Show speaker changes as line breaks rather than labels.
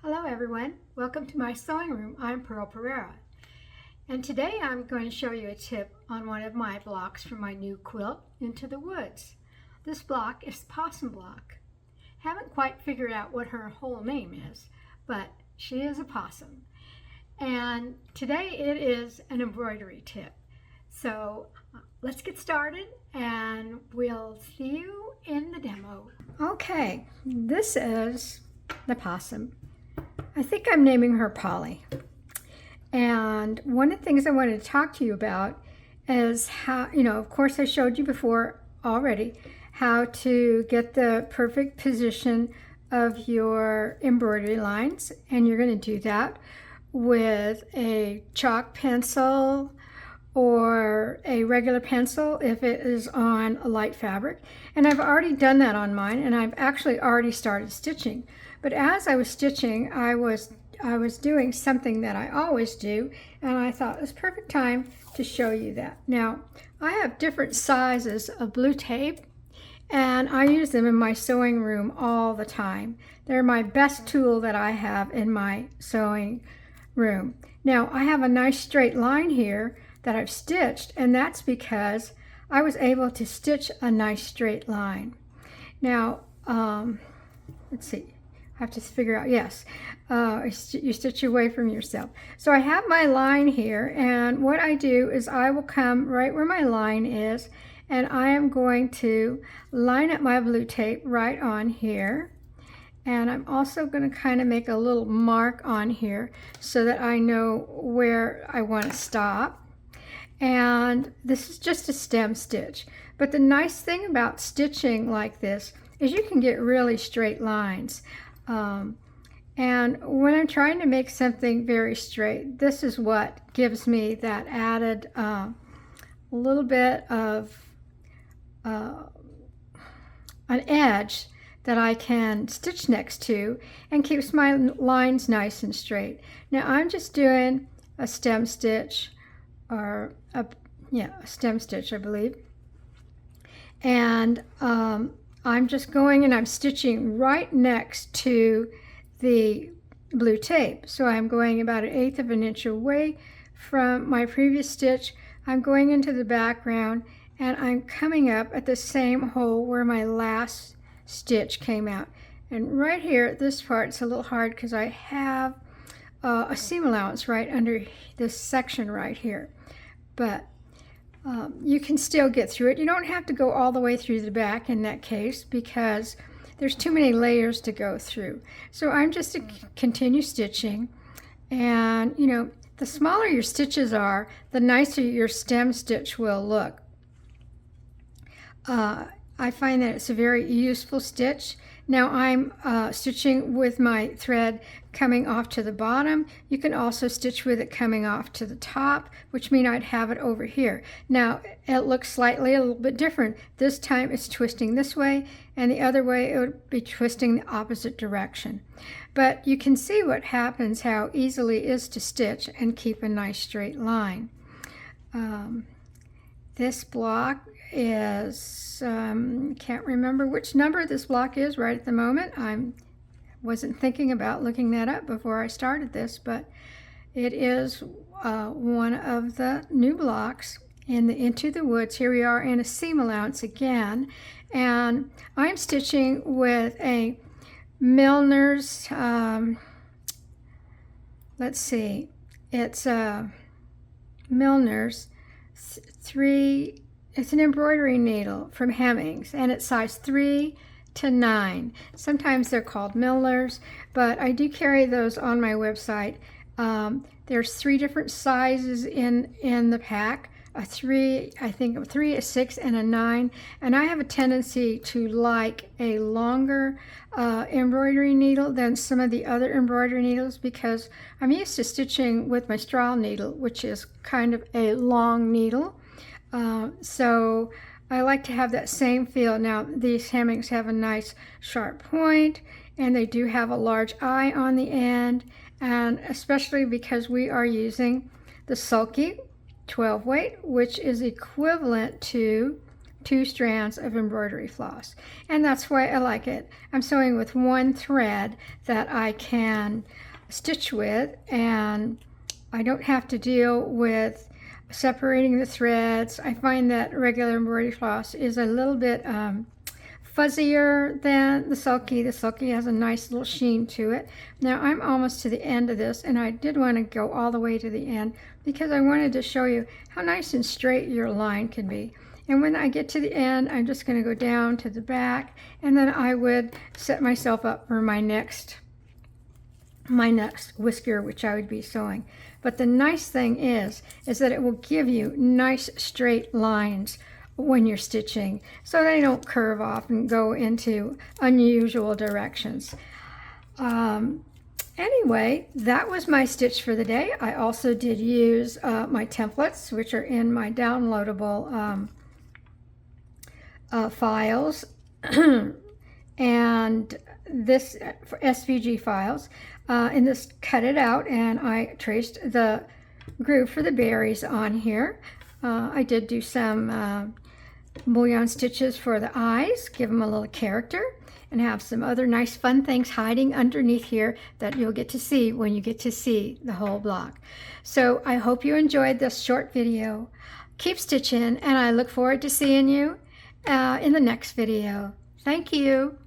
Hello everyone, welcome to my sewing room. I'm Pearl Pereira, and today I'm going to show you a tip on one of my blocks for my new quilt, Into the Woods. This block is Possum Block. Haven't quite figured out what her whole name is, but she is a possum. And today it is an embroidery tip. So let's get started and we'll see you in the demo. Okay, this is the possum. I think I'm naming her Polly. And one of the things I wanted to talk to you about is how, of course I showed you before already how to get the perfect position of your embroidery lines. And you're going to do that with a chalk pencil or a regular pencil if it is on a light fabric. And I've already done that on mine, and I've actually already started stitching. But as I was stitching, I was doing something that I always do, and I thought it was perfect time to show you that. Now, I have different sizes of blue tape, and I use them in my sewing room all the time. They're my best tool that I have in my sewing room. Now, I have a nice straight line here that I've stitched, and that's because I was able to stitch a nice straight line. Now, let's see. I have to figure out, yes, you stitch away from yourself. So I have my line here, and what I do is I will come right where my line is, and I am going to line up my blue tape right on here. And I'm also going to kind of make a little mark on here so that I know where I want to stop. And this is just a stem stitch. But the nice thing about stitching like this is you can get really straight lines. And when I'm trying to make something very straight, this is what gives me that added little bit of an edge that I can stitch next to and keeps my lines nice and straight. Now I'm just doing a stem stitch, or a stem stitch, I believe. And I'm just going and I'm stitching right next to the blue tape. So I'm going about 1/8 of an inch away from my previous stitch. I'm going into the background and I'm coming up at the same hole where my last stitch came out. And right here, this part's a little hard because I have a seam allowance right under this section right here. But you can still get through it. You don't have to go all the way through the back in that case because there's too many layers to go through. So I'm just to continue stitching, and the smaller your stitches are, the nicer your stem stitch will look. I find that it's a very useful stitch. Now I'm stitching with my thread coming off to the bottom. You can also stitch with it coming off to the top, which means I'd have it over here. Now it looks slightly a little bit different. This time it's twisting this way, and the other way it would be twisting the opposite direction. But you can see what happens, how easily it is to stitch and keep a nice straight line. This block is, can't remember which number this block is right at the moment. I wasn't thinking about looking that up before I started this, but it is one of the new blocks in the Into the Woods. Here we are in a seam allowance again, and I'm stitching with a Milner's, let's see, it's a Milner's it's an embroidery needle from Hemmings, and it's size 3 to 9. Sometimes they're called Milner's, but I do carry those on my website. There's 3 different sizes in the pack. A 3, I think a 3, a 6, and a 9. And I have a tendency to like a longer embroidery needle than some of the other embroidery needles because I'm used to stitching with my straw needle, which is kind of a long needle. So I like to have that same feel. Now these Hemmings have a nice sharp point, and they do have a large eye on the end, and especially because we are using the Sulky 12 weight, which is equivalent to 2 strands of embroidery floss, and that's why I like it. I'm sewing with 1 thread that I can stitch with, and I don't have to deal with separating the threads. I find that regular embroidery floss is a little bit fuzzier than the silky. The silky has a nice little sheen to it. Now I'm almost to the end of this, and I did want to go all the way to the end because I wanted to show you how nice and straight your line can be. And when I get to the end, I'm just going to go down to the back, and then I would set myself up for my next whisker, which I would be sewing. But the nice thing is that it will give you nice straight lines when you're stitching, so they don't curve off and go into unusual directions. Anyway, that was my stitch for the day. I also did use my templates, which are in my downloadable files and this for SVG files, and this cut it out, and I traced the groove for the berries on here. I did do some bullion stitches for the eyes, give them a little character, and have some other nice fun things hiding underneath here that you'll get to see when you get to see the whole block. So I hope you enjoyed this short video. Keep stitching, and I look forward to seeing you in the next video. Thank you.